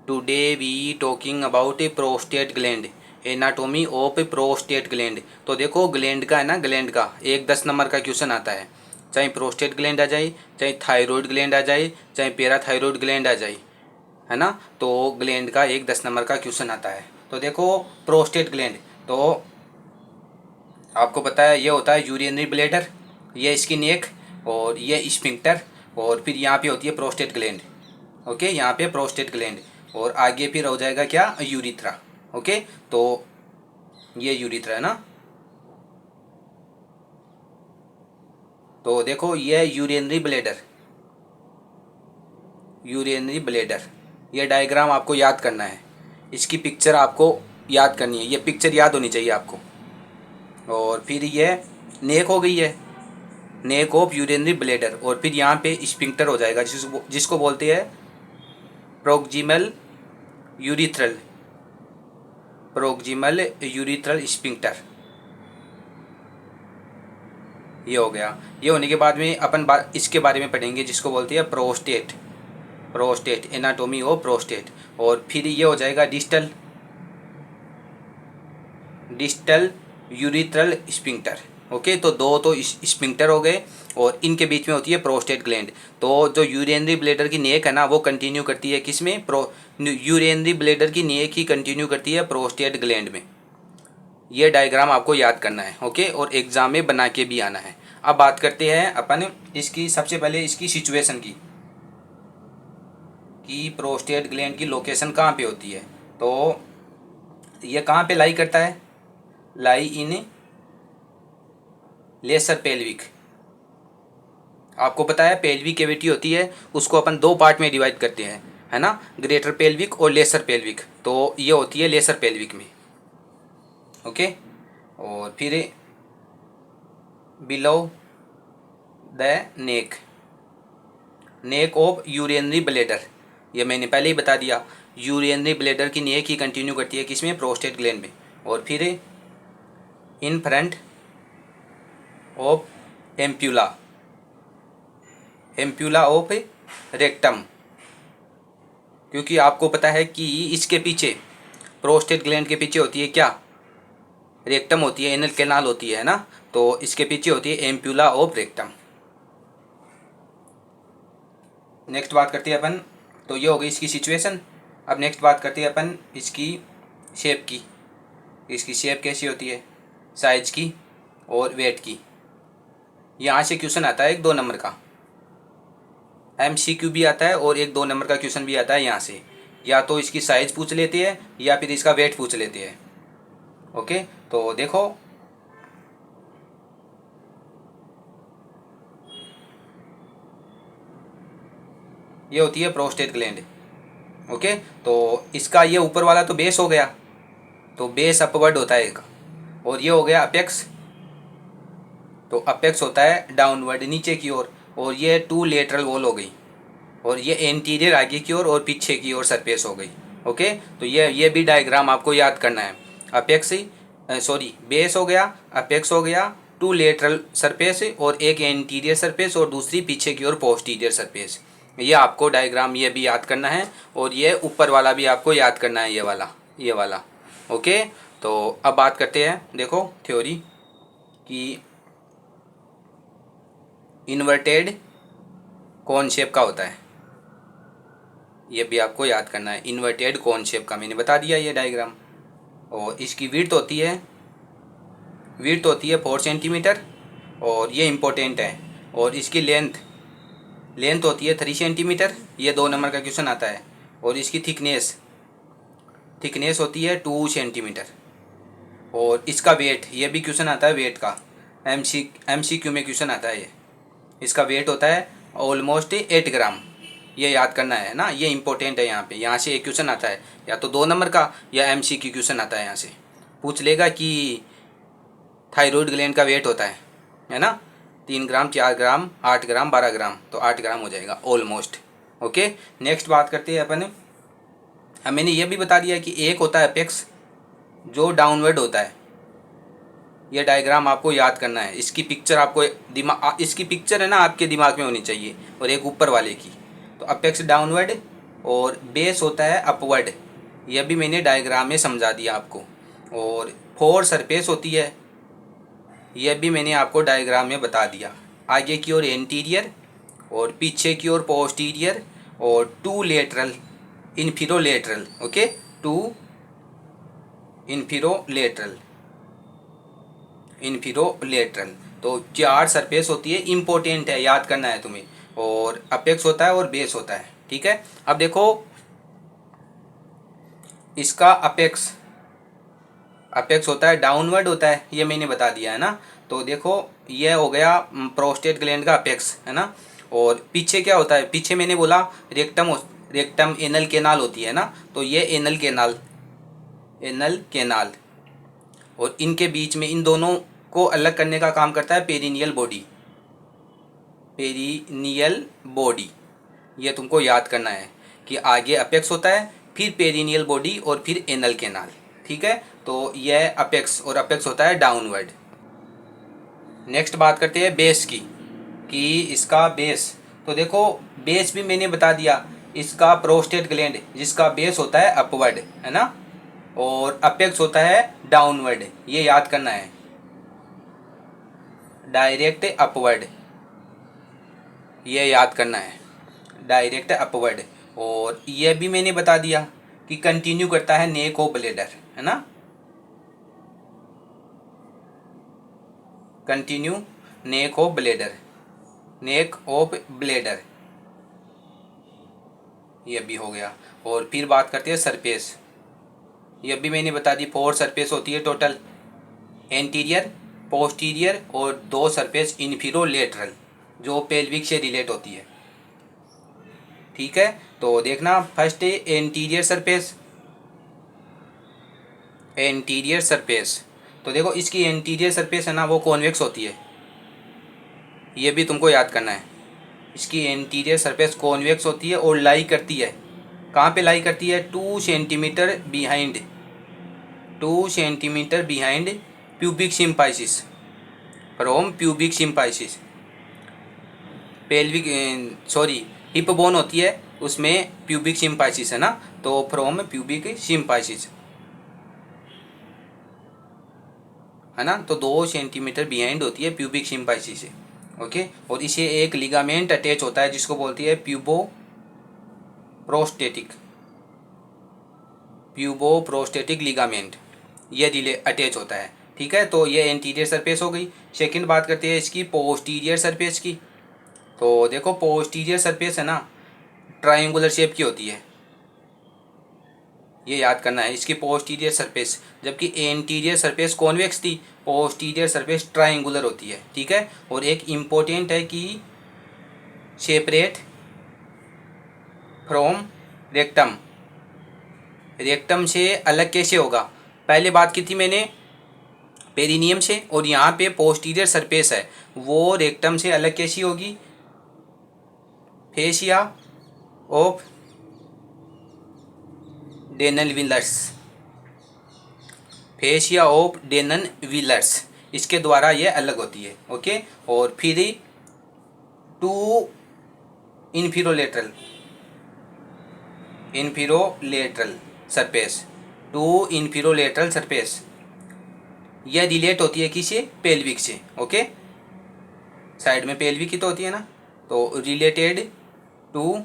Today we talking about a prostate gland, anatomy of a prostate gland. तो देखो gland का है ना, ग्लैंड का एक 10 नंबर का क्वेश्चन आता है, चाहे प्रोस्टेट ग्लैंड आ जाए, चाहे थायराइड ग्लैंड आ जाए, चाहे पैराथायराइड ग्लैंड आ जाए, है ना। तो ग्लैंड का एक 10 नंबर का क्वेश्चन आता है। तो देखो प्रोस्टेट ग्लैंड, तो आपको पता है ये होता है यूरिनरी ब्लैडर, ये इसकी नेक, और ये स्फिंक्टर, और फिर यहाँ पे होती है प्रोस्टेट ग्लैंड। ओके, यहाँ पे प्रोस्टेट ग्लैंड, और आगे फिर हो जाएगा क्या, यूरिथ्रा। ओके, तो ये यूरिथ्रा है ना। तो देखो ये यूरिनरी ब्लैडर, यूरिनरी ब्लैडर, ये डायग्राम आपको याद करना है, इसकी पिक्चर आपको याद करनी है, ये पिक्चर याद होनी चाहिए आपको। और फिर ये नेक हो गई है, नेक ऑफ यूरिनरी ब्लैडर, और फिर यहाँ पे स्फिंक्टर हो जाएगा, जिसको बोलते हैं proximal urethral, proximal urethral sphincter. ये हो गया। ये होने के बाद में अपन इसके बारे में पढ़ेंगे, जिसको बोलते हैं prostate, prostate, anatomy of prostate. और फिर ये हो जाएगा distal, distal urethral sphincter. Okay, तो दो तो स्फिंक्टर हो गए, और इनके बीच में होती है प्रोस्टेट ग्लैंड। तो जो यूरिनरी ब्लैडर की नेक है ना, वो कंटिन्यू करती है किस में, यूरिनरी ब्लैडर की नेक ही कंटिन्यू करती है प्रोस्टेट ग्लैंड में। ये डायग्राम आपको याद करना है। ओके, और एग्जाम में बना के भी आना है। अब बात करते हैं अपन इसकी, सबसे पहले इसकी सिचुएशन की, कि प्रोस्टेट ग्लैंड की लोकेशन कहाँ पे होती है। तो ये कहाँ पे लाई करता है, लाई इन लेसर पेल्विक। आपको पता है पेल्विक कैविटी होती है, उसको अपन दो पार्ट में डिवाइड करते हैं, है ना, ग्रेटर पेल्विक और लेसर पेल्विक। तो ये होती है लेसर पेल्विक में। ओके, और फिर below the neck, neck of urinary bladder, ये मैंने पहले ही बता दिया, यूरिनरी ब्लैडर की नेक ही कंटिन्यू करती है किसमें, प्रोस्टेट ग्लैंड में। और फिर in front of ampulla, ampulla of rectum, क्योंकि आपको पता है कि इसके पीछे, प्रोस्टेट ग्लैंड के पीछे होती है क्या, रेक्टम होती है, एनल कैनाल होती है ना। तो इसके पीछे होती है एम्प्यूला ऑफ रेक्टम। नेक्स्ट बात करते हैं अपन, तो ये हो गई इसकी सिचुएशन। अब नेक्स्ट बात करते हैं अपन इसकी शेप की, इसकी शेप कैसी होती है, साइज की और वेट की। यहाँ से क्वेश्चन आता है एक 2 नंबर का, MCQ भी आता है, और एक 2 नंबर का क्वेश्चन भी आता है यहाँ से। या तो इसकी साइज पूछ लेते हैं, या फिर इसका वेट पूछ लेते हैं। ओके, तो देखो ये होती है प्रोस्टेट ग्लैंड। ओके, तो इसका ये ऊपर वाला तो बेस हो गया, तो बेस अपवर्ड होता है एक, और ये हो गया अपेक्स, तो अपेक्स होता है डाउनवर्ड नीचे की ओर, और ये 2 लेटरल वॉल हो गई, और ये एंटीरियर आगे की ओर और पीछे की ओर सरफेस हो गई। ओके, तो ये भी डायग्राम आपको याद करना है। अपेक्स बेस हो गया, अपेक्स हो गया, 2 लेटरल सरफेस और एक एंटीरियर सरफेस, और दूसरी पीछे की ओर पोस्टीरियर सरफेस। ये आपको डायग्राम ये भी याद करना है, और ये ऊपर वाला भी आपको याद करना है, ये वाला। ओके, तो अब बात करते हैं, देखो थ्योरी कि इन्वर्टेड कौन शेप का होता है, ये भी आपको याद करना है। इन्वर्टेड कौन शेप का मैंने बता दिया ये डायग्राम। और इसकी विड्थ होती है 4 सेंटीमीटर, और ये इम्पोर्टेंट है। और इसकी लेंथ होती है 3 सेंटीमीटर, ये 2 नंबर का क्वेश्चन आता है। और इसकी थिकनेस होती है 2 सेंटीमीटर। और इसका वेट, ये भी क्वेश्चन आता है वेट का, MCQ में क्वेश्चन आता है ये। इसका वेट होता है ऑलमोस्ट 8 ग्राम, ये याद करना है ना, ये इंपॉर्टेंट है। यहाँ से एक क्वेश्चन आता है, या तो 2 नंबर का या MCQ क्वेश्चन आता है। यहाँ से पूछ लेगा कि थायराइड ग्लैंड का वेट होता है ना, 3 ग्राम, 4 ग्राम, 8 ग्राम, 12 ग्राम, तो 8 ग्राम हो जाएगा ऑलमोस्ट। ओके, नेक्स्ट बात करते हैं अपन। अब मैंने ये भी बता दिया कि एक होता है अपेक्स जो डाउनवर्ड होता है, ये डायग्राम आपको याद करना है। इसकी पिक्चर आपको इसकी पिक्चर है ना आपके दिमाग में होनी चाहिए, और एक ऊपर वाले की। तो अपेक्स डाउनवर्ड, और बेस होता है अपवर्ड, यह भी मैंने डायग्राम में समझा दिया आपको। और फोर सरफेस होती है, यह भी मैंने आपको डायग्राम में बता दिया। आगे की ओर एंटीरियर और पीछे की ओर पोस्टीरियर और two lateral inferolateral. Okay, two inferolateral. तो 4 सरफेस होती है, इम्पोर्टेंट है, याद करना है तुम्हें। और अपेक्स होता है और बेस होता है, ठीक है। अब देखो इसका अपेक्स होता है डाउनवर्ड होता है, ये मैंने बता दिया है ना। तो देखो ये हो गया प्रोस्टेट ग्लैंड का अपेक्स, है ना। और पीछे क्या होता है, पीछे मैंने बोला रेक्टम एनल केनाल होती है ना। तो ये एनल केनाल और इनके बीच में इन दोनों को अलग करने का काम करता है पेरिनियल बॉडी। ये तुमको याद करना है कि आगे अपेक्स होता है, फिर पेरिनियल बॉडी और फिर एनल केनाल, ठीक है। तो यह अपेक्स, और अपेक्स होता है डाउनवर्ड। नेक्स्ट बात करते हैं बेस की, कि इसका बेस। तो देखो बेस भी मैंने बता दिया, इसका प्रोस्टेट ग्लैंड जिसका बेस होता है अपवर्ड, है ना, और अपेक्स होता है डाउनवर्ड, ये याद करना है, डायरेक्ट अपवर्ड, ये याद करना है, डायरेक्ट अपवर्ड। और ये भी मैंने बता दिया कि कंटिन्यू करता है नेक ऑफ ब्लेडर, है ना, कंटिन्यू नेक ऑफ ब्लेडर, ये भी हो गया। और फिर बात करते हैं सरफेस, ये भी मैंने बता दी, 4 सरफेस होती है टोटल, एंटीरियर, पोस्टीरियर और 2 सरफेस इन्फीरोलेटरल जो पेल्विक से रिलेट होती है, ठीक है। तो देखना फर्स्ट है एंटीरियर सरफेस। तो देखो इसकी एंटीरियर सरफेस है ना, वो कॉन्वेक्स होती है, ये भी तुमको याद करना है। इसकी एंटीरियर सरफेस कॉन्वेक्स होती है और लाई करती है, कहाँ पे लाई करती है, 2 centimetre behind pubic symphysis, from pubic symphysis. Hip bone होती है, उसमें प्यूबिक सिम्पाइसिस है ना, तो फ्रॉम प्यूबिक सिम्पाइसिस, है ना। तो 2 सेंटीमीटर बिहाइंड होती है प्यूबिक सिम्पाइसिस से, ओके। और इसे एक लिगामेंट अटैच होता है जिसको बोलती है प्यूबोप्रोस्टेटिक लिगामेंट, ये रिले अटैच होता है, ठीक है। तो ये एंटीरियर सरफेस हो गई। सेकंड बात करते हैं इसकी पोस्टीरियर सरफेस की। तो देखो पोस्टीरियर सरफेस है ना, ट्रायंगुलर शेप की होती है, ये याद करना है, इसकी पोस्टीरियर सरफेस, जबकि एंटीरियर सरफेस कॉन्वेक्स थी, पोस्टीरियर सरफेस ट्रायंगुलर होती है, ठीक है। और एक इम्पोर्टेंट है कि सेपरेट फ्रॉम रेक्टम से अलग कैसे होगा, पहले बात की थी मैंने पेरिनियम से, और यहाँ पे पोस्टीरियर सरफेस है, वो रेक्टम से अलग कैसी होगी, फेसिया ऑफ डेनल विलर्स, इसके द्वारा ये अलग होती है, ओके। और फिर टू इन्फीरोलेटरल सरफेस, यह रिलेट होती है किसे, पेल्विक से, ओके। साइड में पेल्विक ही तो होती है ना, तो related to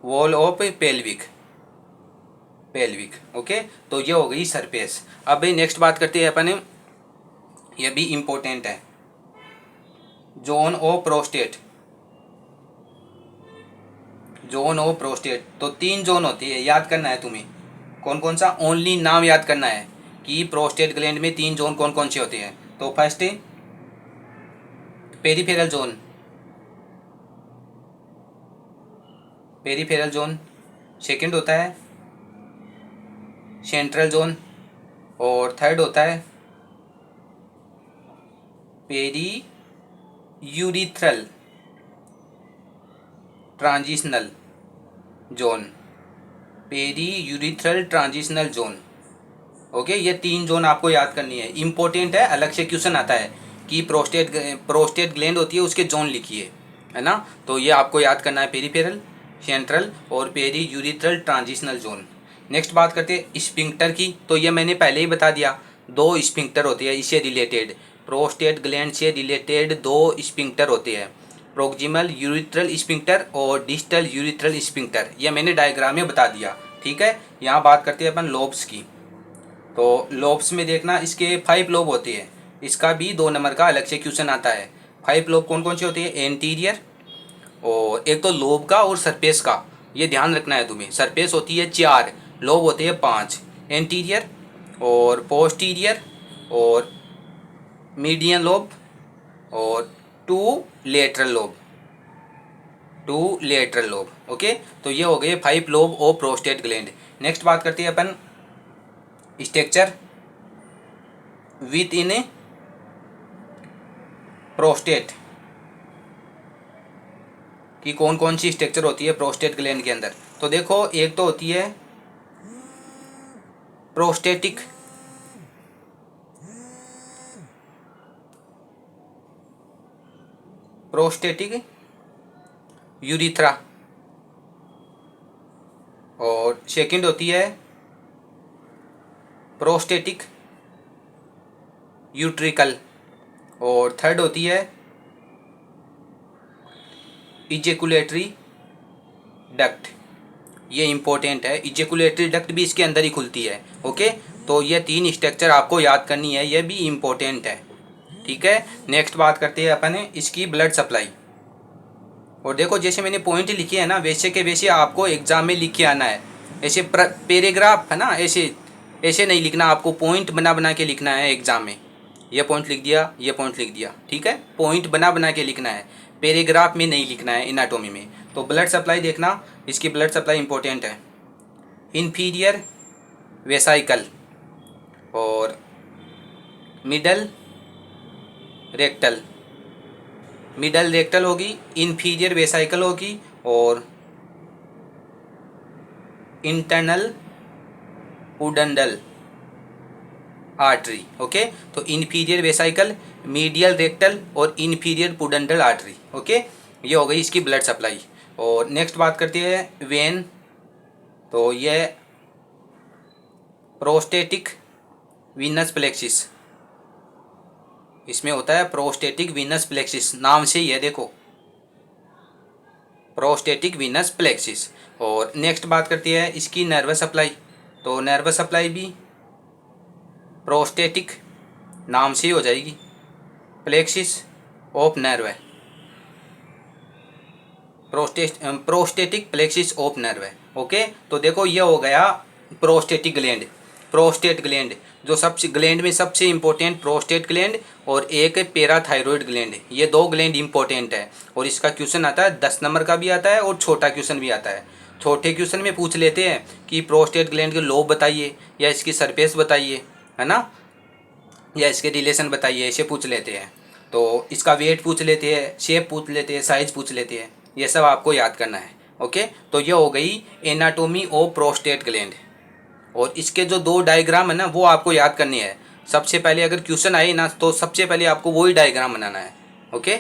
wall of pelvic, okay. तो ये हो गई सरफेस। अब नेक्स्ट बात करते हैं अपन, ये भी इम्पोर्टेंट है, जोन ऑफ प्रोस्टेट। तो 3 जोन होती है, याद करना है तुम्हें, कौन कौन सा, ओनली नाम याद करना है कि प्रोस्टेट ग्लैंड में 3 जोन कौन कौन से होते हैं। तो फर्स्ट पेरीफेरल जोन, सेकंड होता है सेंट्रल जोन, और थर्ड होता है पेरीयूरिथ्रल ट्रांजिशनल जोन, ओके। ये 3 जोन आपको याद करनी है, इंपॉर्टेंट है, अलग से क्वेश्चन आता है कि प्रोस्टेट ग्लैंड होती है उसके जोन लिखिए, है ना। तो ये आपको याद करना है, पेरीफेरल, सेंट्रल और periurethral transitional zone. Next बात करते हैं स्फिंक्टर की। तो ये मैंने पहले ही बता दिया, दो स्फिंक्टर होते हैं इससे रिलेटेड, प्रोस्टेट ग्लैंड से रिलेटेड दो स्फिंक्टर होते हैं, प्रोक्सिमल यूरिथ्रल स्फिंक्टर और डिस्टल यूरिथ्रल स्फिंक्टर। ये मैंने डायग्राम में बता दिया, ठीक है। यहाँ बात करते हैं अपन लोब्स की। तो लोब्स में देखना इसके 5 लोब होते हैं, इसका भी 2 नंबर का अलग से क्वेश्चन आता है। 5 लोब कौन कौन से होते हैं? एंटीरियर, और एक तो लोब का और सरफेस का, ये ध्यान रखना है तुम्हें। सरफेस होती है 4, लोब होते हैं 5, एंटीरियर और पोस्टीरियर और मीडियन लोब और 2 lateral lobe, 2 lateral lobe. Okay, तो ये हो गए 5 lobe of prostate gland. Next बात करते हैं अपन स्ट्रक्चर विद इन प्रोस्टेट कि कौन कौन सी स्ट्रक्चर होती है प्रोस्टेट ग्लैंड के अंदर। तो देखो, एक तो होती है प्रोस्टेटिक यूरिथ्रा, और सेकंड होती है प्रोस्टेटिक यूट्रिकल, और थर्ड होती है इजेकुलेटरी डक्ट। ये इंपॉर्टेंट है, इजेकुलेटरी डक्ट भी इसके अंदर ही खुलती है। ओके, तो ये 3 स्ट्रक्चर आपको याद करनी है, ये भी इंपॉर्टेंट है, ठीक है। नेक्स्ट बात करते हैं अपन इसकी ब्लड सप्लाई। और देखो, जैसे मैंने पॉइंट लिखे हैं ना, वैसे के वैसे आपको एग्जाम में लिख के आना है। ऐसे पैराग्राफ है ना, ऐसे ऐसे नहीं लिखना, आपको पॉइंट बना बना के लिखना है एग्जाम में। ये पॉइंट लिख दिया, ये पॉइंट लिख दिया, ठीक है। पॉइंट बना बना के लिखना है, पैराग्राफ में नहीं लिखना है एनाटॉमी में। तो ब्लड सप्लाई देखना, इसकी ब्लड सप्लाई इंपॉर्टेंट है। इन्फीरियर वेसाइकल और मिडल रेक्टल, मिडल रेक्टल होगी, इन्फीरियर वेसाइकल होगी और इंटरनल पुडेंडल आर्टरी। ओके, तो इन्फीरियर वेसाइकल, मीडियल रेक्टल और इन्फीरियर पुडेंडल आर्टरी। ओके, ये हो गई इसकी ब्लड सप्लाई। और नेक्स्ट बात करते हैं वेन। तो ये प्रोस्टेटिक वीनस प्लेक्सिस, इसमें होता है प्रोस्टेटिक वीनस प्लेक्सिस, नाम से ही है देखो, प्रोस्टेटिक वीनस प्लेक्सिस। और नेक्स्ट बात करती है इसकी नर्वस सप्लाई। तो नर्वस सप्लाई भी प्रोस्टेटिक नाम से ही हो जाएगी, plexus of nerve, prostatic plexus of nerve. Okay, तो देखो ये हो गया प्रोस्टेटिक ग्लैंड, प्रोस्टेट ग्लैंड, जो सबसे ग्लैंड में सबसे इंपॉर्टेंट प्रोस्टेट ग्लैंड और एक पैराथायरॉयड ग्लैंड, ये 2 ग्लैंड इंपॉर्टेंट है। और इसका क्वेश्चन आता है 10 नंबर का भी आता है और छोटा क्वेश्चन भी आता है। छोटे क्वेश्चन में पूछ लेते हैं कि प्रोस्टेट ग्लैंड के लोब बताइए या इसकी सरफेस बताइए, है ना, या इसके रिलेशन बताइए, ऐसे पूछ लेते हैं। तो इसका वेट पूछ लेते हैं, शेप पूछ लेते हैं, साइज पूछ लेते हैं, ये सब आपको याद करना है। ओके, तो ये हो गई एनाटोमी ऑफ प्रोस्टेट ग्लैंड। और इसके जो 2 डायग्राम है ना, वो आपको याद करनी है। सबसे पहले अगर क्वेश्चन आए ना, तो सबसे पहले आपको वही डायग्राम बनाना है। ओके।